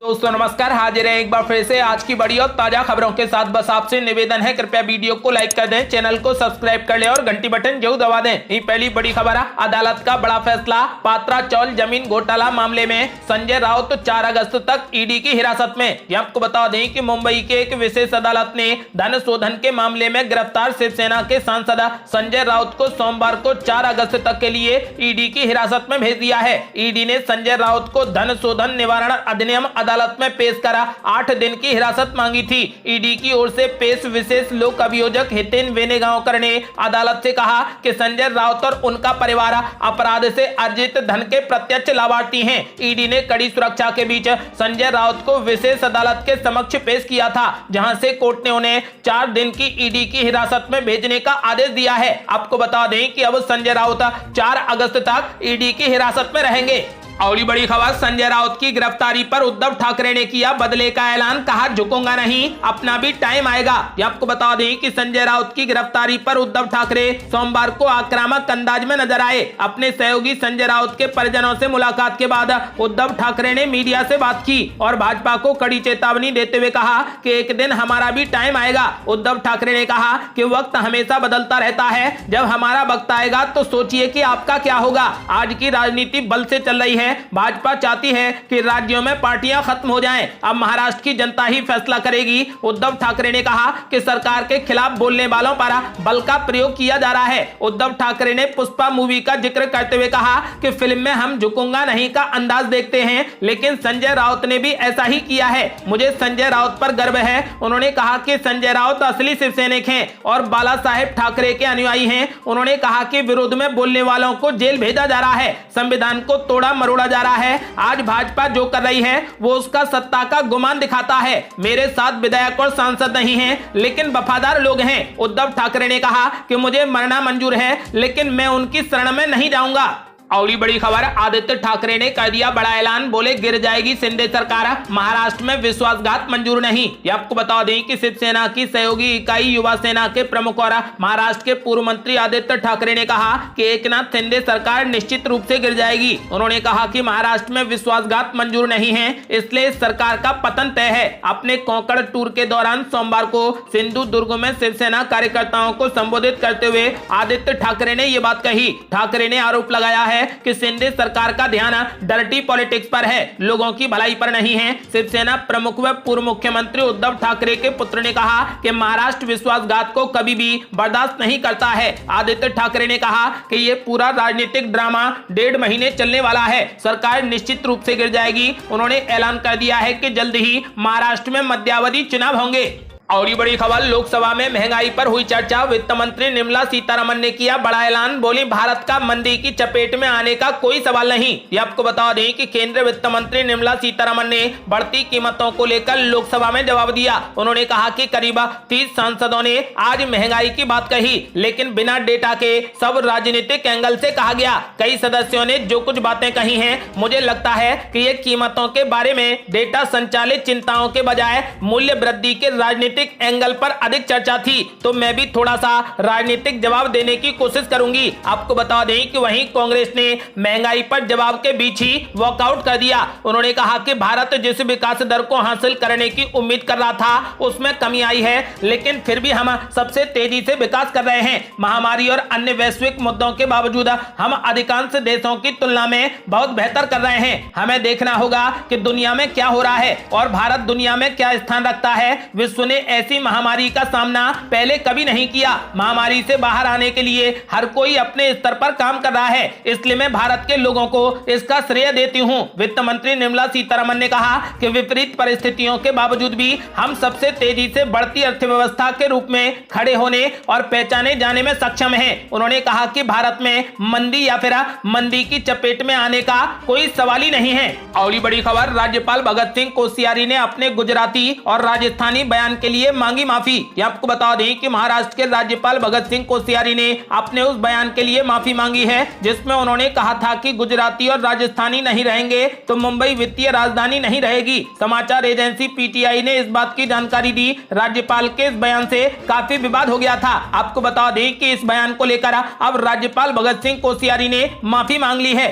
दोस्तों नमस्कार, हाजिर है एक बार फिर से आज की बड़ी और ताजा खबरों के साथ। बस आपसे निवेदन है, कृपया वीडियो को लाइक कर दें, चैनल को सब्सक्राइब कर लें और घंटी बटन जरूर दबा दें। ये पहली बड़ी खबर है, अदालत का बड़ा फैसला। पात्रा चौल जमीन घोटाला मामले में संजय राउत 4 अगस्त तक ईडी की हिरासत में। आपको बता दें कि मुंबई के एक विशेष अदालत ने धन शोधन के मामले में गिरफ्तार शिवसेना के सांसद संजय राउत को सोमवार को 4 अगस्त तक के लिए ईडी की हिरासत में भेज दिया है। ईडी ने संजय राउत को धन शोधन निवारण अधिनियम अदालत में पेश करा 8 दिन की हिरासत मांगी थी। ईडी की ओर से पेश विशेष लोक अभियोजक हितेन वेणुगोपाल ने अदालत से कहा कि संजय राउत और उनका परिवार अपराध से अर्जित धन के प्रत्यक्ष लाभार्थी हैं। ईडी ने कड़ी सुरक्षा के बीच संजय राउत को विशेष अदालत के समक्ष पेश किया था, जहां से कोर्ट ने उन्हें 4 दिन की ईडी की हिरासत में भेजने का आदेश दिया है। आपको बता दें कि अब संजय राउत 4 अगस्त तक ईडी की हिरासत में रहेंगे। और बड़ी खबर, संजय राउत की गिरफ्तारी पर उद्धव ठाकरे ने किया बदले का ऐलान, कहा झुकूंगा नहीं, अपना भी टाइम आएगा। आपको बता दें कि संजय राउत की गिरफ्तारी पर उद्धव ठाकरे सोमवार को आक्रामक अंदाज में नजर आए। अपने सहयोगी संजय राउत के परिजनों से मुलाकात के बाद उद्धव ठाकरे ने मीडिया से बात की और भाजपा को कड़ी चेतावनी देते हुए कहा कि एक दिन हमारा भी टाइम आएगा। उद्धव ठाकरे ने कहा कि वक्त हमेशा बदलता रहता है, जब हमारा वक्त आएगा तो सोचिए कि आपका क्या होगा। आज की राजनीति बल से चल रही है। भाजपा चाहती है कि राज्यों में पार्टियां खत्म हो जाएं। अब महाराष्ट्र की जनता ही फैसला करेगी। उद्धव ठाकरे ने कहा कि सरकार के खिलाफ बोलने वालों पर बल का प्रयोग किया जा रहा है। उद्धव ठाकरे ने पुष्पा मूवी का जिक्र करते हुए कहा कि फिल्म में हम झुकूंगा नहीं का अंदाज देखते हैं, लेकिन संजय राउत ने भी ऐसा ही किया है। मुझे संजय राउत पर गर्व है। उन्होंने कहा कि संजय राउत असली शिवसैनिक हैं और बाला साहेब ठाकरे के अनुयायी हैं। उन्होंने कहा कि विरोध में बोलने वालों को जेल भेजा जा रहा है, संविधान को तोड़ा मरोड़ा जा रहा है। आज भाजपा जो कर रही है वो उसका सत्ता का गुमान दिखाता है। मेरे साथ विधायक और सांसद नहीं हैं, लेकिन वफादार लोग हैं। उद्धव ठाकरे ने कहा कि मुझे मरना मंजूर है, लेकिन मैं उनकी शरण में नहीं जाऊंगा। और बड़ी खबर, आदित्य ठाकरे ने कर दिया बड़ा ऐलान, बोले गिर जाएगी शिंदे सरकार, महाराष्ट्र में विश्वासघात मंजूर नहीं। ये आपको बता दें कि शिवसेना की सहयोगी इकाई युवा सेना के प्रमुख और महाराष्ट्र के पूर्व मंत्री आदित्य ठाकरे ने कहा कि एकनाथ शिंदे सरकार निश्चित रूप से गिर जाएगी। उन्होंने कहा कि महाराष्ट्र में विश्वासघात मंजूर नहीं है, इसलिए इस सरकार का पतन तय है। अपने कोंकण टूर के दौरान सोमवार को सिंधुदुर्ग में शिवसेना कार्यकर्ताओं को संबोधित करते हुए आदित्य ठाकरे ने यह बात कही। ठाकरे ने आरोप लगाया है कि शिंदे सरकार का ध्यान डर्टी पॉलिटिक्स पर है, लोगों की भलाई पर नहीं है। शिवसेना प्रमुख व पूर्व मुख्यमंत्री उद्धव ठाकरे के पुत्र ने कहा कि महाराष्ट्र विश्वासघात को कभी भी बर्दाश्त नहीं करता है। आदित्य ठाकरे ने कहा कि यह पूरा राजनीतिक ड्रामा 1.5 महीने चलने वाला है, सरकार निश्चित रूप से गिर जाएगी। उन्होंने ऐलान कर दिया है कि जल्द ही महाराष्ट्र में मध्यावधि चुनाव होंगे। और ये बड़ी खबर, लोकसभा में महंगाई पर हुई चर्चा, वित्त मंत्री निर्मला सीतारमण ने किया बड़ा ऐलान, बोली भारत का मंदी की चपेट में आने का कोई सवाल नहीं। ये आपको बता दें कि केंद्रीय वित्त मंत्री निर्मला सीतारमण ने बढ़ती कीमतों को लेकर लोकसभा में जवाब दिया। उन्होंने कहा कि करीब 30 सांसदों ने आज महंगाई की बात कही, लेकिन बिना डेटा के, सब राजनीतिक एंगल से कहा गया। कई सदस्यों ने जो कुछ बातें कही हैं, मुझे लगता है कि ये कीमतों के बारे में डेटा संचालित चिंताओं के बजाय मूल्य वृद्धि के राजनीतिक एंगल पर अधिक चर्चा थी, तो मैं भी थोड़ा सा राजनीतिक जवाब देने की कोशिश करूंगी। आपको बता दें कि वहीं कांग्रेस ने महंगाई पर जवाब के बीच ही वॉकआउट कर दिया। उन्होंने कहा कि भारत जिस विकास दर को हासिल करने की उम्मीद कर रहा था उसमें कमी आई है, लेकिन फिर भी हम सबसे तेजी से विकास कर रहे हैं। महामारी और अन्य वैश्विक मुद्दों के बावजूद हम अधिकांश देशों की तुलना में बहुत बेहतर कर रहे हैं। हमें देखना होगा कि दुनिया में क्या हो रहा है और भारत दुनिया में क्या स्थान रखता है। विश्व ने ऐसी महामारी का सामना पहले कभी नहीं किया। महामारी से बाहर आने के लिए हर कोई अपने स्तर पर काम कर रहा है, इसलिए मैं भारत के लोगों को इसका श्रेय देती हूं। वित्त मंत्री निर्मला सीतारमण ने कहा कि विपरीत परिस्थितियों के बावजूद भी हम सबसे तेजी से बढ़ती अर्थव्यवस्था के रूप में खड़े होने और पहचाने जाने में सक्षम हैं। उन्होंने कहा कि भारत में मंदी या फिर मंदी की चपेट में आने का कोई सवाल ही नहीं है। और बड़ी खबर, राज्यपाल भगत सिंह कोश्यारी ने अपने गुजराती और राजस्थानी बयान के लिए मांगी माफी। आपको बता दें कि महाराष्ट्र के राज्यपाल भगत सिंह कोश्यारी ने अपने उस बयान के लिए माफी मांगी है जिसमें उन्होंने कहा था कि गुजराती और राजस्थानी नहीं रहेंगे तो मुंबई वित्तीय राजधानी नहीं रहेगी। समाचार एजेंसी पीटीआई ने इस बात की जानकारी दी। राज्यपाल के इस बयान से काफी विवाद हो गया था। आपको बता दें कि इस बयान को लेकर अब राज्यपाल भगत सिंह कोश्यारी ने माफी मांग ली है।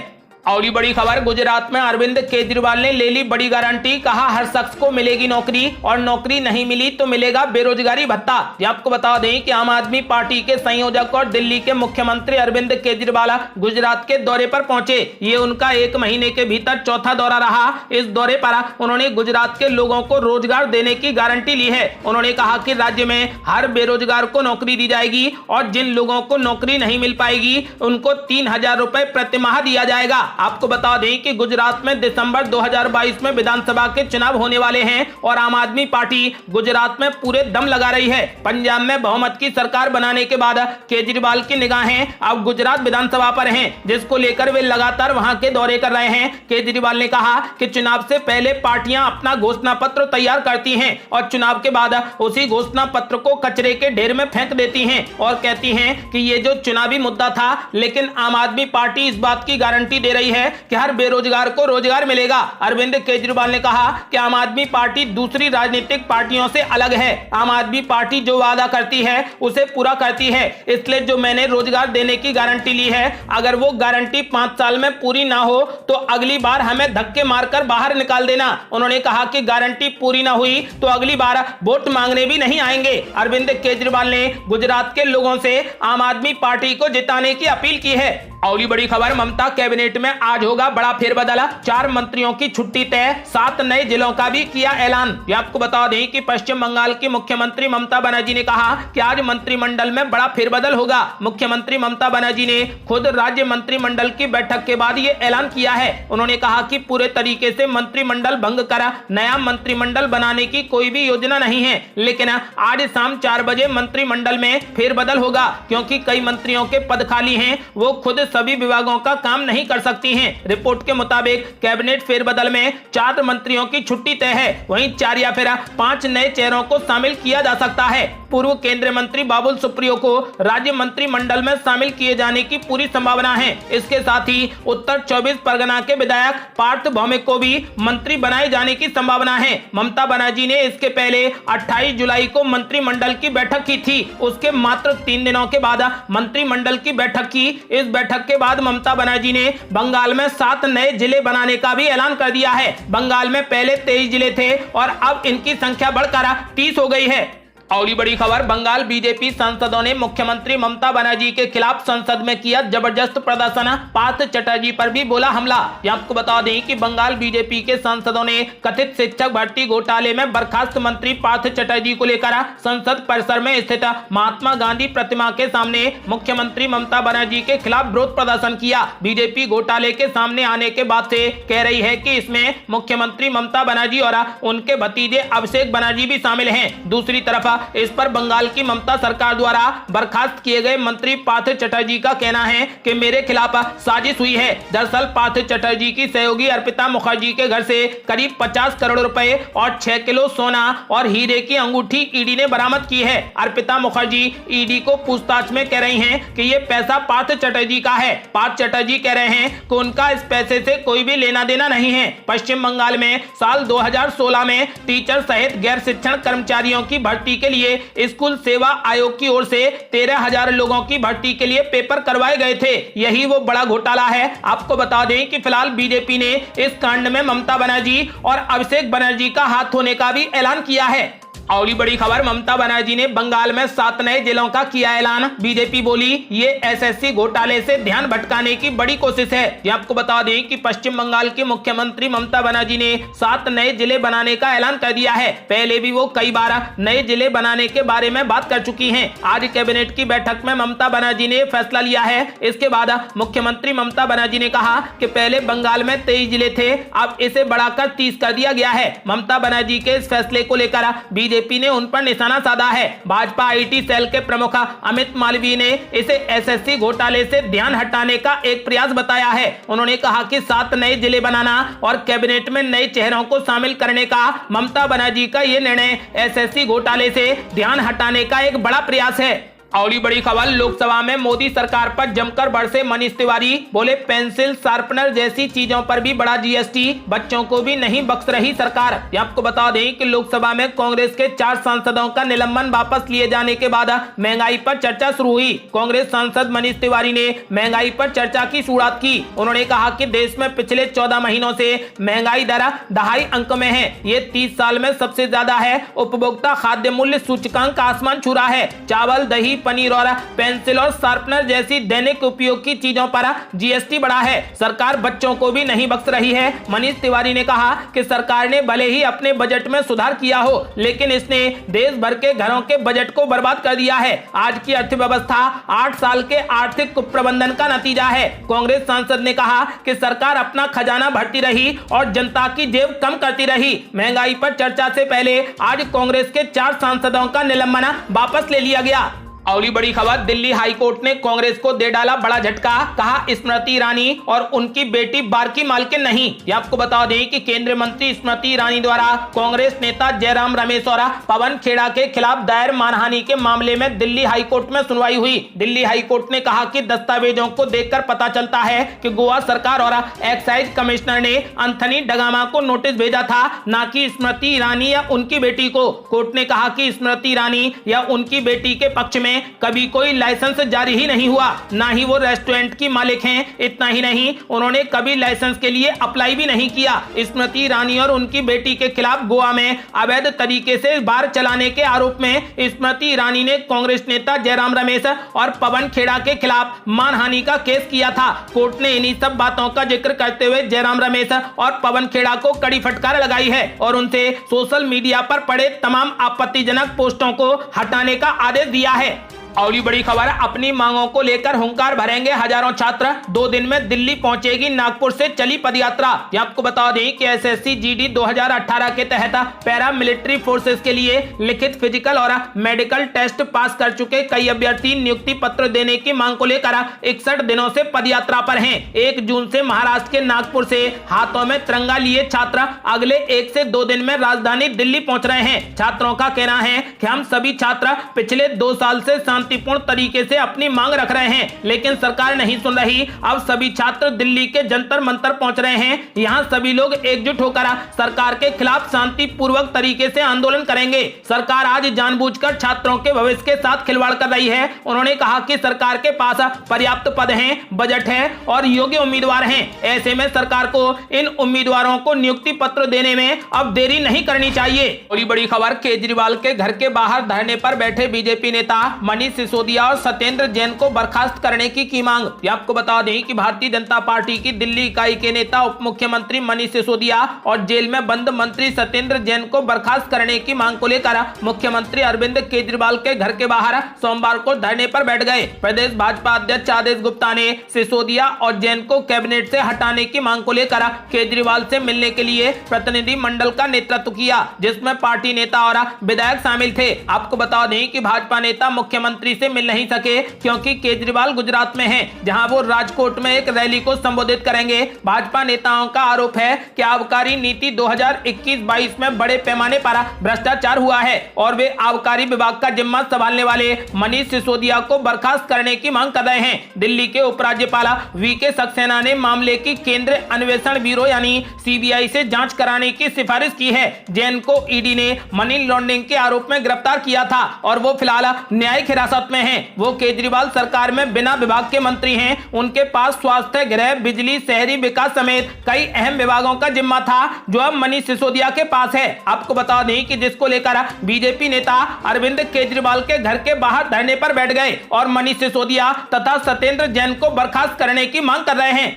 और बड़ी खबर, गुजरात में अरविंद केजरीवाल ने ले ली बड़ी गारंटी। कहा हर शख्स को मिलेगी नौकरी और नौकरी नहीं मिली तो मिलेगा बेरोजगारी भत्ता। आपको बता दें कि आम आदमी पार्टी के संयोजक और दिल्ली के मुख्यमंत्री अरविंद केजरीवाल गुजरात के दौरे पर पहुंचे। ये उनका 1 महीने के भीतर चौथा दौरा रहा। इस दौरे पर उन्होंने गुजरात के लोगों को रोजगार देने की गारंटी ली है। उन्होंने कहा कि राज्य में हर बेरोजगार को नौकरी दी जाएगी और जिन लोगों को नौकरी नहीं मिल पाएगी उनको 3000 रुपए प्रति माह दिया जाएगा। आपको बता दें कि गुजरात में दिसंबर 2022 में विधानसभा के चुनाव होने वाले हैं और आम आदमी पार्टी गुजरात में पूरे दम लगा रही है। पंजाब में बहुमत की सरकार बनाने के बाद केजरीवाल की निगाहें अब गुजरात विधानसभा पर हैं, जिसको लेकर वे लगातार वहां के दौरे कर रहे हैं। केजरीवाल ने कहा कि चुनाव से पहले पार्टियां अपना घोषणा पत्र तैयार करती हैं और चुनाव के बाद उसी घोषणा पत्र को कचरे के ढेर में फेंक देती हैं और कहती हैं कि ये जो चुनावी मुद्दा था, लेकिन आम आदमी पार्टी इस बात की गारंटी दे रही है कि हर बेरोजगार को रोजगार मिलेगा। अरविंद केजरीवाल ने कहा कि आम आदमी पार्टी दूसरी राजनीतिक पार्टियों से अलग है। आम आदमी पार्टी जो वादा करती है उसे पूरा करती है, इसलिए जो मैंने रोजगार देने की गारंटी ली है, अगर वो गारंटी 5 साल में पूरी ना हो तो अगली बार हमें धक्के मारकर बाहर निकाल देना। उन्होंने कहा कि गारंटी पूरी ना हुई तो अगली बार वोट मांगने भी नहीं आएंगे। अरविंद केजरीवाल ने गुजरात के लोगों से आम आदमी पार्टी को जिताने की अपील की है। और बड़ी खबर, ममता कैबिनेट में आज होगा बड़ा फेरबदल। 4 मंत्रियों की छुट्टी तय, 7 नए जिलों का भी किया ऐलान। ये आपको बता दें कि पश्चिम बंगाल की मुख्यमंत्री ममता बनर्जी ने कहा कि आज मंत्रिमंडल में बड़ा फेरबदल होगा। मुख्यमंत्री ममता बनर्जी ने खुद राज्य मंत्रिमंडल की बैठक के बाद ये ऐलान किया है। उन्होंने कहा कि पूरे तरीके से मंत्रिमंडल भंग कर नया मंत्रिमंडल बनाने की कोई भी योजना नहीं है, लेकिन आज शाम 4 बजे मंत्रिमंडल में फेरबदल होगा, क्योंकि कई मंत्रियों के पद खाली हैं, वो खुद सभी विभागों का काम नहीं कर सकती हैं। रिपोर्ट के मुताबिक कैबिनेट फेरबदल में 4 मंत्रियों की छुट्टी तय है, वहीं 4 या फिर 5 नए चेहरों को शामिल किया जा सकता है। पूर्व केंद्रीय मंत्री बाबुल सुप्रियो को राज्य मंत्रिमंडल में शामिल किए जाने की पूरी संभावना है। इसके साथ ही उत्तर 24 परगना के विधायक पार्थ भौमिक को भी मंत्री बनाए जाने की संभावना है। ममता बनर्जी ने इसके पहले 28 जुलाई को मंत्रिमंडल की बैठक की थी। उसके मात्र 3 दिनों के बाद मंत्रिमंडल की बैठक की। इस बैठक के बाद ममता बनर्जी ने बंगाल में 7 नए जिले बनाने का भी ऐलान कर दिया है। बंगाल में पहले 23 जिले थे और अब इनकी संख्या बढ़कर 30 हो गई है। और बड़ी खबर, बंगाल बीजेपी सांसदों ने मुख्यमंत्री ममता बनर्जी के खिलाफ संसद में किया जबरदस्त प्रदर्शन। पार्थ चटर्जी पर भी बोला हमला। आपको बता दें कि बंगाल बीजेपी के सांसदों ने कथित शिक्षक भर्ती घोटाले में बर्खास्त मंत्री पार्थ चटर्जी को लेकर संसद परिसर में स्थित महात्मा गांधी प्रतिमा के सामने मुख्यमंत्री ममता बनर्जी के खिलाफ विरोध प्रदर्शन किया। बीजेपी घोटाले के सामने आने के बाद से कह रही है कि इसमें मुख्यमंत्री ममता बनर्जी और उनके भतीजे अभिषेक बनर्जी भी शामिल हैं। दूसरी तरफ इस पर बंगाल की ममता सरकार द्वारा बर्खास्त किए गए मंत्री पार्थ चटर्जी का कहना है कि मेरे खिलाफ साजिश हुई है। दरअसल पार्थ चटर्जी की सहयोगी अर्पिता मुखर्जी के घर से करीब 50 करोड़ रुपए और 6 किलो सोना और हीरे की अंगूठी ईडी ने बरामद की है। अर्पिता मुखर्जी ईडी को पूछताछ में कह रही हैं कि ये पैसा पार्थ चटर्जी का है। पार्थ चटर्जी कह रहे हैं कि उनका इस पैसे से कोई भी लेना देना नहीं है। पश्चिम बंगाल में साल 2016 में टीचर सहित गैर शिक्षण कर्मचारियों की भर्ती के लिए स्कूल सेवा आयोग की ओर से 13,000 लोगों की भर्ती के लिए पेपर करवाए गए थे। यही वो बड़ा घोटाला है। आपको बता दें कि फिलहाल बीजेपी ने इस कांड में ममता बनर्जी और अभिषेक बनर्जी का हाथ होने का भी ऐलान किया है। और बड़ी खबर, ममता बनर्जी ने बंगाल में 7 नए जिलों का किया ऐलान। बीजेपी बोली ये एसएससी घोटाले से ध्यान भटकाने की बड़ी कोशिश है। ये आपको बता दें कि पश्चिम बंगाल की मुख्यमंत्री ममता बनर्जी ने 7 नए जिले बनाने का ऐलान कर दिया है। पहले भी वो कई बार नए जिले बनाने के बारे में बात कर चुकी हैं। आज कैबिनेट की बैठक में ममता बनर्जी ने फैसला लिया है। इसके बाद मुख्यमंत्री ममता बनर्जी ने कहा कि पहले बंगाल में 23 जिले थे, अब इसे बढ़ाकर 30 कर दिया गया है। ममता बनर्जी के इस फैसले को लेकर बीजेपी ने उन पर निशाना साधा है। भाजपा आईटी सेल के प्रमुख अमित मालवीय ने इसे एसएससी घोटाले से ध्यान हटाने का एक प्रयास बताया है। उन्होंने कहा कि 7 नए जिले बनाना और कैबिनेट में नए चेहरों को शामिल करने का ममता बनर्जी का यह निर्णय एसएससी घोटाले से ध्यान हटाने का एक बड़ा प्रयास है। अगली बड़ी खबर, लोकसभा में मोदी सरकार पर जमकर बरसे मनीष तिवारी, बोले पेंसिल शार्पनर जैसी चीजों पर भी बड़ा जीएसटी, बच्चों को भी नहीं बख्श रही सरकार। आपको बता दें कि लोकसभा में कांग्रेस के 4 सांसदों का निलंबन वापस लिए जाने के बाद महंगाई पर चर्चा शुरू हुई। कांग्रेस सांसद मनीष तिवारी ने महंगाई पर चर्चा की शुरुआत की। उन्होंने कहा कि देश में पिछले 14 महीनों से महंगाई दर 2.5 अंक में है, ये 30 साल में सबसे ज्यादा है। उपभोक्ता खाद्य मूल्य सूचकांक आसमान छू रहा है। चावल, दही, पनीर और पेंसिल और शार्पनर जैसी दैनिक उपयोग की चीजों पर जीएसटी बढ़ा है। सरकार बच्चों को भी नहीं बख्श रही है। मनीष तिवारी ने कहा कि सरकार ने भले ही अपने बजट में सुधार किया हो, लेकिन इसने देश भर के घरों के बजट को बर्बाद कर दिया है। आज की अर्थव्यवस्था 8 साल के आर्थिक कुप्रबंधन का नतीजा है। कांग्रेस सांसद ने कहा कि सरकार अपना खजाना भरती रही और जनता की जेब कम करती रही। महंगाई पर चर्चा से पहले आज कांग्रेस के 4 सांसदों का निलंबन वापस ले लिया गया। अगली बड़ी खबर, दिल्ली हाईकोर्ट ने कांग्रेस को दे डाला बड़ा झटका, कहा स्मृति ईरानी और उनकी बेटी बार की मालकिन नहीं। ये आपको बता दें कि केंद्रीय मंत्री स्मृति ईरानी द्वारा कांग्रेस नेता जयराम रमेश और पवन खेड़ा के खिलाफ दायर मानहानि के मामले में दिल्ली हाईकोर्ट में सुनवाई हुई। दिल्ली हाईकोर्ट ने कहा कि दस्तावेजों को देखकर पता चलता है कि गोवा सरकार और एक्साइज कमिश्नर ने एंथनी डगामा को नोटिस भेजा था, न कि स्मृति ईरानी या उनकी बेटी को। कोर्ट ने कहा कि स्मृति ईरानी या उनकी बेटी के पक्ष में कभी कोई लाइसेंस जारी ही नहीं हुआ, ना ही वो रेस्टोरेंट की मालिक हैं। इतना ही नहीं, उन्होंने कभी लाइसेंस के लिए अप्लाई भी नहीं किया। स्मृति ईरानी और उनकी बेटी के खिलाफ गोवा में अवैध तरीके से बार चलाने के आरोप में स्मृति ईरानी ने कांग्रेस नेता जयराम रमेश और पवन खेड़ा के खिलाफ मानहानि का केस किया था। कोर्ट ने इन्हीं सब बातों का जिक्र करते हुए जयराम रमेश और पवन खेड़ा को कड़ी फटकार लगाई है और उनसे सोशल मीडिया पर पड़े तमाम आपत्तिजनक पोस्टों को हटाने का आदेश दिया है। अगली बड़ी खबर, अपनी मांगों को लेकर हुंकार भरेंगे हजारों छात्र, 2 दिन में दिल्ली पहुंचेगी नागपुर से चली पदयात्रा। आपको बता दें कि एसएससी जीडी 2018 के तहत पैरा मिलिट्री फोर्सेस के लिए लिखित फिजिकल और मेडिकल टेस्ट पास कर चुके कई अभ्यर्थी नियुक्ति पत्र देने की मांग को लेकर 61 दिनों से पदयात्रा पर हैं। 1 जून से महाराष्ट्र के नागपुर से हाथों में तिरंगा लिए छात्र अगले 1 से 2 दिन में राजधानी दिल्ली पहुंच रहे हैं। छात्रों का कहना है कि हम सभी छात्र पिछले 2 साल से शांतिपूर्ण तरीके से अपनी मांग रख रहे हैं, लेकिन सरकार नहीं सुन रही। अब सभी छात्र दिल्ली के जंतर मंतर पहुंच रहे हैं। यहां सभी लोग एकजुट होकर सरकार के खिलाफ शांतिपूर्वक तरीके से आंदोलन करेंगे। सरकार आज जानबूझकर छात्रों के भविष्य के साथ खिलवाड़ कर रही है। उन्होंने कहा कि सरकार के पास पर्याप्त पद हैं, बजट है और योग्य उम्मीदवार हैं। ऐसे में सरकार को इन उम्मीदवारों को नियुक्ति पत्र देने में अब देरी नहीं करनी चाहिए। बड़ी बड़ी खबर, केजरीवाल के घर के बाहर धरने पर बैठे बीजेपी नेता मनीष सिसोदिया और सत्येंद्र जैन को बर्खास्त करने की मांग। आपको बता दें कि भारतीय जनता पार्टी की दिल्ली इकाई के नेता उप मुख्यमंत्री मनीष सिसोदिया और जेल में बंद मंत्री सत्येंद्र जैन को बर्खास्त करने की मांग को लेकर मुख्यमंत्री अरविंद केजरीवाल के घर के बाहर सोमवार को धरने पर बैठ गए। प्रदेश भाजपा अध्यक्ष आदेश गुप्ता ने सिसोदिया और जैन को कैबिनेट से हटाने की मांग को लेकर केजरीवाल से मिलने के लिए प्रतिनिधि मंडल का नेतृत्व किया, जिसमें पार्टी नेता और विधायक शामिल थे। आपको बता दें कि भाजपा नेता मुख्यमंत्री से मिल नहीं सके क्योंकि केजरीवाल गुजरात में हैं, जहां वो राजकोट में एक रैली को संबोधित करेंगे। भाजपा नेताओं का आरोप है कि आबकारी नीति 2021-22 में बड़े पैमाने पर भ्रष्टाचार हुआ है और वे आबकारी विभाग का जिम्मा संभालने वाले मनीष सिसोदिया को बर्खास्त करने की मांग कर रहे हैं। दिल्ली के उपराज्यपाल वीके सक्सेना ने मामले की केंद्रीय अन्वेषण ब्यूरो यानी सीबीआई से जांच कराने की सिफारिश की है। जैन को ईडी ने मनी लॉन्ड्रिंग के आरोप में गिरफ्तार किया था और वो फिलहाल न्यायिक हिरासत में हैं। वो केजरीवाल सरकार में बिना विभाग के मंत्री हैं। उनके पास स्वास्थ्य, गृह, बिजली, शहरी विकास समेत कई अहम विभागों का जिम्मा था जो अब मनीष सिसोदिया के पास है। आपको बता दें कि जिसको लेकर बीजेपी नेता अरविंद केजरीवाल के घर के बाहर धरने पर बैठ गए और मनीष सिसोदिया तथा सत्येंद्र जैन को बर्खास्त करने की मांग कर रहे हैं।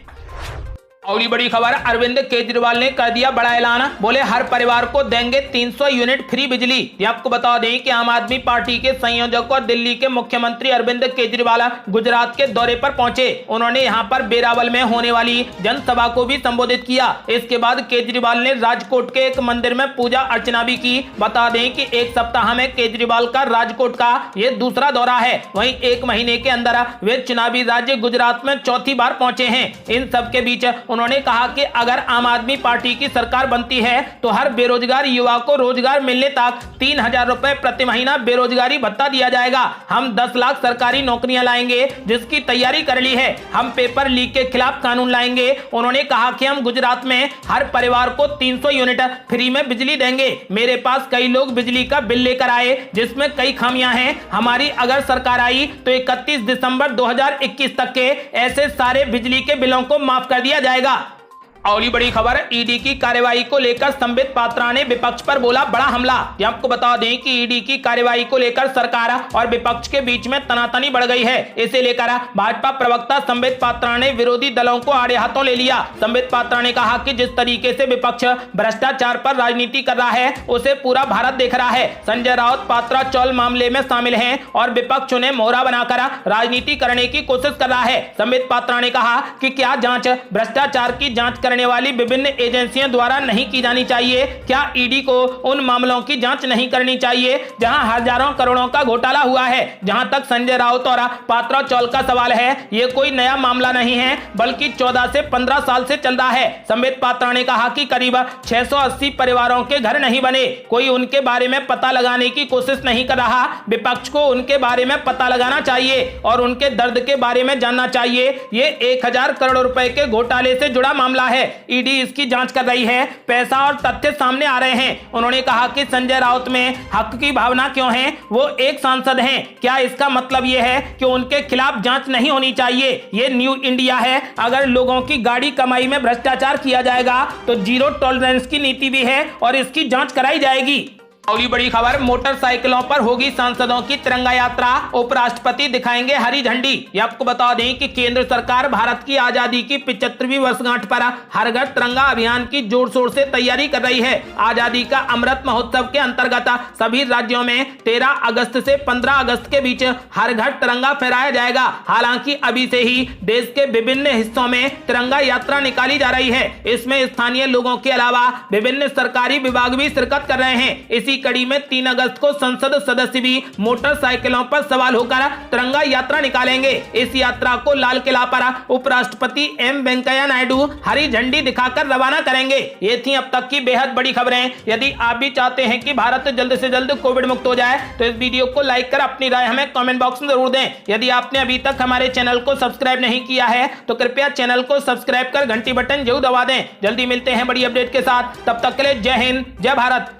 अगली बड़ी खबर, अरविंद केजरीवाल ने कर दिया बड़ा ऐलान, बोले हर परिवार को देंगे 300 यूनिट फ्री बिजली। आपको बता दें कि आम आदमी पार्टी के संयोजक और दिल्ली के मुख्यमंत्री अरविंद केजरीवाल गुजरात के दौरे पर पहुंचे। उन्होंने यहां पर बेरावल में होने वाली जनसभा को भी संबोधित किया। इसके बाद केजरीवाल ने राजकोट के एक मंदिर में पूजा अर्चना भी की। बता दें कि एक सप्ताह में केजरीवाल का राजकोट का ये दूसरा दौरा है। वहीं 1 महीने के अंदर वे चुनावी राज्य गुजरात में चौथी बार पहुंचे हैं। इन सबके बीच उन्होंने कहा कि अगर आम आदमी पार्टी की सरकार बनती है तो हर बेरोजगार युवा को रोजगार मिलने तक 3,000 रुपए प्रति महीना बेरोजगारी भत्ता दिया जाएगा। हम 10 लाख सरकारी नौकरियां लाएंगे, जिसकी तैयारी कर ली है। हम पेपर लीक के खिलाफ कानून लाएंगे। उन्होंने कहा कि हम गुजरात में हर परिवार को 300 यूनिट फ्री में बिजली देंगे। मेरे पास कई लोग बिजली का बिल लेकर आए जिसमें कई खामियां हैं। हमारी अगर सरकार आई तो 31 दिसंबर 2021 तक के ऐसे सारे बिजली के बिलों को माफ कर दिया जाएगा। अगली बड़ी खबर, ईडी की कार्यवाही को लेकर संबित पात्रा ने विपक्ष पर बोला बड़ा हमला। आपको बता दें कि ईडी की कार्यवाही को लेकर सरकार और विपक्ष के बीच में तनातनी बढ़ गई है। इसे लेकर भाजपा प्रवक्ता संबित पात्रा ने विरोधी दलों को आड़े हाथों ले लिया। संबित पात्रा ने कहा कि जिस तरीके से विपक्ष भ्रष्टाचार पर राजनीति कर रहा है उसे पूरा भारत देख रहा है। संजय राउत पात्रा चौल मामले में शामिल हैं और विपक्ष उन्हें मोहरा बनाकर राजनीति करने की कोशिश कर रहा है। संबित पात्रा ने कहा कि क्या जांच भ्रष्टाचार की जांच करने वाली विभिन्न एजेंसियों द्वारा नहीं की जानी चाहिए? क्या ईडी को उन मामलों की जांच नहीं करनी चाहिए जहां हजारों करोड़ों का घोटाला हुआ है? जहां तक संजय राउत और पात्रा चौल का सवाल है, यह कोई नया मामला नहीं है बल्कि 14 से 15 साल से चल रहा है। संबित पात्रा ने कहा कि करीब 680 परिवारों के घर नहीं बने, कोई उनके बारे में पता लगाने की कोशिश नहीं कर रहा। विपक्ष को उनके बारे में पता लगाना चाहिए और उनके दर्द के बारे में जानना चाहिए। ये 1000 करोड़ रुपए के घोटाले से जुड़ा मामला है। ईडी इसकी जांच कर रही है। पैसा और तथ्य सामने आ रहे हैं। उन्होंने कहा कि संजय राउत में हक की भावना क्यों है? वो एक सांसद हैं। क्या इसका मतलब यह है कि उनके खिलाफ जांच नहीं होनी चाहिए? ये न्यू इंडिया है। अगर लोगों की गाड़ी कमाई में भ्रष्टाचार किया जाएगा तो जीरो टॉलरेंस की नीति भी है और इसकी जांच कराई जाएगी। अगली बड़ी खबर, मोटरसाइकिलों पर होगी सांसदों की तिरंगा यात्रा, उपराष्ट्रपति दिखाएंगे हरी झंडी। ये आपको बता दें कि केंद्र सरकार भारत की आजादी की 75वीं वर्षगांठ पर हर घर तिरंगा अभियान की जोर शोर से तैयारी कर रही है। आजादी का अमृत महोत्सव के अंतर्गत सभी राज्यों में 13 अगस्त से 15 अगस्त के बीच हर घर तिरंगा फहराया जाएगा। हालांकि अभी से ही देश के विभिन्न हिस्सों में तिरंगा यात्रा निकाली जा रही है। इसमें स्थानीय लोगों के अलावा विभिन्न सरकारी विभाग भी शिरकत कर रहे हैं। इसी कड़ी में 3 अगस्त को संसद सदस्य भी मोटरसाइकिलों पर सवार होकर तिरंगा यात्रा निकालेंगे। इस यात्रा को लाल किला पर उपराष्ट्रपति एम वेंकैया नायडू हरी झंडी दिखाकर रवाना करेंगे। ये थी अब तक की बेहद बड़ी खबरें। यदि आप भी चाहते हैं कि भारत जल्द से जल्द कोविड मुक्त हो जाए तो इस वीडियो को लाइक कर अपनी राय हमें कमेंट बॉक्स में जरूर दें। यदि आपने अभी तक हमारे चैनल को सब्सक्राइब नहीं किया है तो कृपया चैनल को सब्सक्राइब कर घंटी बटन जरूर दबा दें। जल्दी मिलते हैं बड़ी अपडेट के साथ, तब तक के लिए जय हिंद, जय भारत।